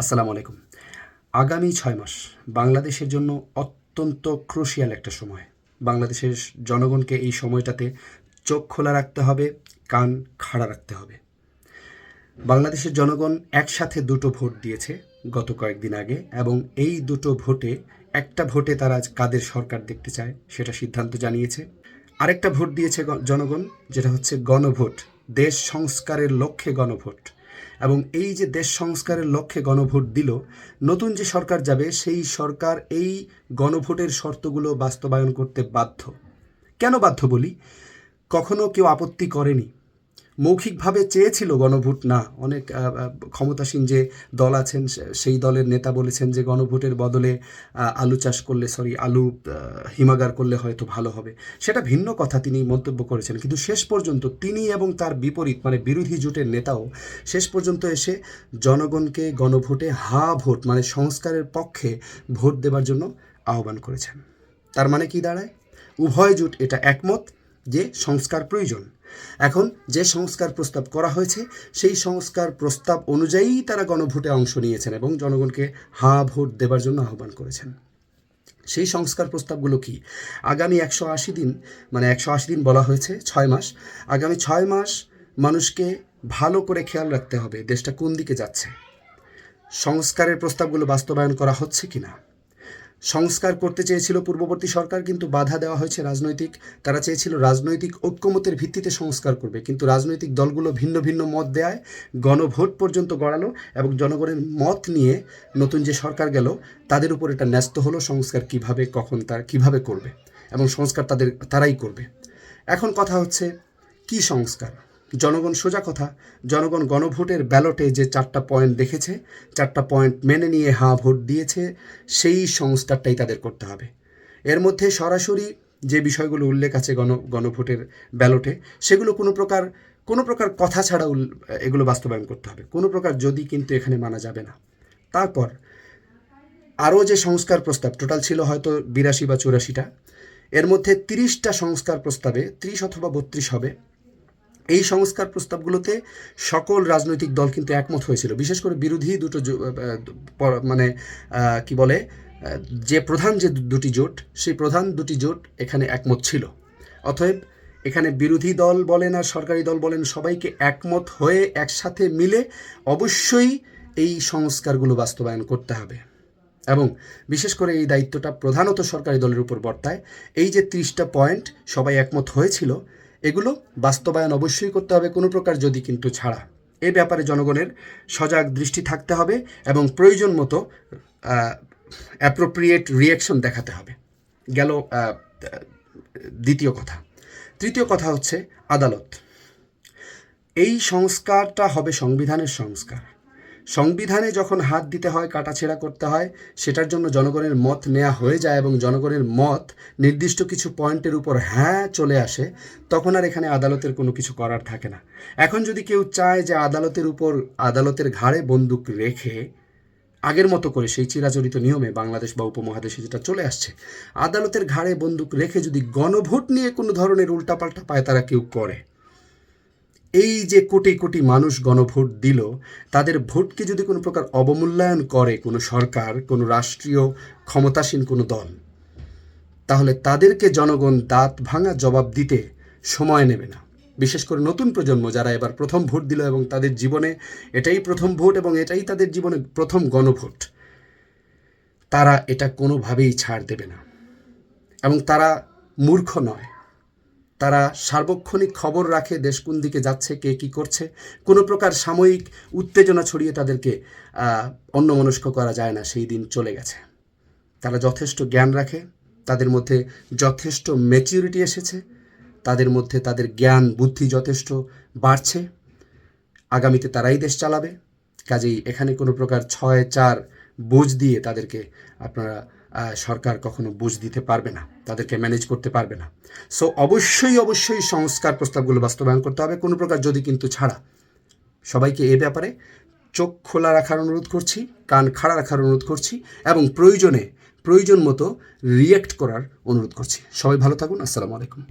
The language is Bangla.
আসসালামু আলাইকুম। আগামী ৬ মাস বাংলাদেশের জন্য অত্যন্ত ক্রুশিয়াল একটা সময়। বাংলাদেশের জনগণকে এই সময়টাতে চোখ খোলা রাখতে হবে, কান খাড়া রাখতে হবে। বাংলাদেশের জনগণ একসাথে দুটো ভোট দিয়েছে গত কয়েকদিন আগে, এবং এই দুটো ভোটে একটা ভোটে তারা আজ কাদের সরকার দেখতে চায় সেটা সিদ্ধান্ত জানিয়েছে। আরেকটা ভোট দিয়েছে জনগণ, যেটা হচ্ছে গণভোট, দেশ সংস্কারের লক্ষ্যে গণভোট। এবং এই যে দেশ সংস্কারের লক্ষ্যে গণভোট দিল, নতুন যে সরকার যাবে সেই সরকার এই গণভোটের শর্তগুলো বাস্তবায়ন করতে বাধ্য। কেন বাধ্য বলি? কখনো কেউ আপত্তি করেনি, মৌখিকভাবে চেয়েছিল গণভোট না। অনেক ক্ষমতাসীন যে দল আছেন সেই দলের নেতা বলেছেন যে গণভোটের বদলে আলু হিমাগার করলে হয়তো ভালো হবে। সেটা ভিন্ন কথা, তিনি মন্তব্য করেছেন। কিন্তু শেষ পর্যন্ত তিনি এবং তার বিপরীত মানে বিরোধী জোটের নেতাও শেষ পর্যন্ত এসে জনগণকে গণভোটে ভোট মানে সংস্কারের পক্ষে ভোট দেবার জন্য আহ্বান করেছেন। তার মানে কি দাঁড়ায়? উভয় জোট এটা একমত যে সংস্কার প্রয়োজন। এখন যে সংস্কার প্রস্তাব করা হয়েছে সেই সংস্কার প্রস্তাব অনুযায়ী তারা গণভোটে অংশ নিয়েছেন এবং জনগণকে ভোট দেবার জন্য আহ্বান করেছেন। সেই সংস্কার প্রস্তাবগুলো কি? আগামী 180 দিন, মানে 180 দিন বলা হয়েছে, 6 মাস। আগামী 6 মাস মানুষকে ভালো করে খেয়াল রাখতে হবে দেশটা কোন দিকে যাচ্ছে, সংস্কারের প্রস্তাবগুলো বাস্তবায়ন করা হচ্ছে কিনা। সংস্কার করতে চেয়েছিল পূর্ববর্তী সরকার, কিন্তু বাধা দেওয়া হয়েছে তারা চেয়েছিল রাজনৈতিক ঐক্যমতের ভিত্তিতে সংস্কার করবে, কিন্তু রাজনৈতিক দলগুলো ভিন্ন ভিন্ন মত দেয়, গণভোট পর্যন্ত গড়ালো এবং জনগণের মত নিয়ে নতুন যে সরকার গেল তাদের উপর এটা ন্যস্ত হলো সংস্কার কিভাবে, কখন, তার কিভাবে করবে, এবং সংস্কার তারাই করবে। এখন কথা হচ্ছে কি সংস্কার? জনগণ, সোজা কথা, জনগণ গণভোটের ব্যালটে যে 4টা পয়েন্ট দেখেছে, 4টা পয়েন্ট মেনে নিয়ে ভোট দিয়েছে, সেই সংস্কারটাই তাদের করতে হবে। এর মধ্যে সরাসরি যে বিষয়গুলো উল্লেখ আছে গণভোটের ব্যালটে, সেগুলো কোনো প্রকার কথা ছাড়া এগুলো বাস্তবায়ন করতে হবে। কোনো প্রকার যদি কিন্তু এখানে মানা যাবে না। তারপর আরও যে সংস্কার প্রস্তাব টোটাল ছিল হয়তো 82 বা 84টা, এর মধ্যে 30টা সংস্কার প্রস্তাবে, 30 অথবা 32 হবে, এই সংস্কার প্রস্তাবগুলোতে সকল রাজনৈতিক দল কিন্তু একমত হয়েছিল। বিশেষ করে বিরোধী দুটো মানে কি বলে, যে প্রধান যে দুটি জোট, সেই প্রধান দুটি জোট এখানে একমত ছিল। অতএব এখানে বিরোধী দল বলেন আর সরকারি দল বলেন, সবাইকে একমত হয়ে একসাথে মিলে অবশ্যই এই সংস্কারগুলো বাস্তবায়ন করতে হবে। এবং বিশেষ করে এই দায়িত্বটা প্রধানত সরকারি দলের উপর বর্তায়। এই যে 30টা পয়েন্ট সবাই একমত হয়েছিল, এগুলো বাস্তবায়ন অবশ্যই করতে হবে, কোনো প্রকার যদি কিন্তু ছাড়া। এ ব্যাপারে জনগণের সজাগ দৃষ্টি থাকতে হবে এবং প্রয়োজন মতো অ্যাপ্রোপ্রিয়েট রিয়াকশন দেখাতে হবে। গেল দ্বিতীয় কথা। তৃতীয় কথা হচ্ছে আদালত। এই সংস্কারটা হবে সংবিধানের সংস্কার। সংবিধানে যখন হাত দিতে হয়, কাটাছেঁড়া করতে হয়, সেটার জন্য জনগণের মত নেওয়া হয়ে যায় এবং জনগণের মত নির্দিষ্ট কিছু পয়েন্টের উপর চলে আসে, তখন আর এখানে আদালতের কোনো কিছু করার থাকে না। এখন যদি কেউ চায় যে আদালতের ঘাড়ে বন্দুক রেখে আগের মতো করে সেই চিরাচরিত নিয়মে বাংলাদেশ বা উপমহাদেশে যেটা চলে আসছে, আদালতের ঘাড়ে বন্দুক রেখে যদি গণভোট নিয়ে কোনো ধরনের উল্টাপাল্টা পায় তারা কেউ করে, এই যে কোটি কোটি মানুষ গণভোট দিল, তাদের ভোটকে যদি কোনো প্রকার অবমূল্যায়ন করে কোনো সরকার, কোনো রাষ্ট্রীয় ক্ষমতাসীন কোনো দল, তাহলে তাদেরকে জনগণ দাঁত ভাঙা জবাব দিতে সময় নেবে না। বিশেষ করে নতুন প্রজন্ম যারা এবার প্রথম ভোট দিল এবং তাদের জীবনে এটাই প্রথম ভোট এবং এটাই তাদের জীবনে প্রথম গণভোট, তারা এটা কোনোভাবেই ছাড় দেবে না। এবং তারা মূর্খ নয়, তারা সার্বক্ষণিক খবর রাখে দেশ কোন দিকে যাচ্ছে, কে কী করছে। কোনো প্রকার সাময়িক উত্তেজনা ছড়িয়ে তাদেরকে অন্যমনস্ক করা যায় না, সেই দিন চলে গেছে। তারা যথেষ্ট জ্ঞান রাখে, তাদের মধ্যে যথেষ্ট ম্যাচিউরিটি এসেছে, তাদের মধ্যে তাদের জ্ঞান বুদ্ধি যথেষ্ট বাড়ছে। আগামীতে তারাই দেশ চালাবে। কাজেই এখানে কোনো প্রকার 6-4 বুঝ দিয়ে তাদেরকে সরকার কখনো বুঝ দিতে পারবে না, তাদেরকে ম্যানেজ করতে পারবে না। সো অবশ্যই সংস্কার প্রস্তাবগুলো বাস্তবায়ন করতে হবে, কোনো প্রকার যদি কিন্তু ছাড়া। সবাইকে এ ব্যাপারে চোখ খোলা রাখার অনুরোধ করছি, কান খাড়া রাখার অনুরোধ করছি এবং প্রয়োজন মতো রিয়্যাক্ট করার অনুরোধ করছি। সবাই ভালো থাকুন। আসসালামু আলাইকুম।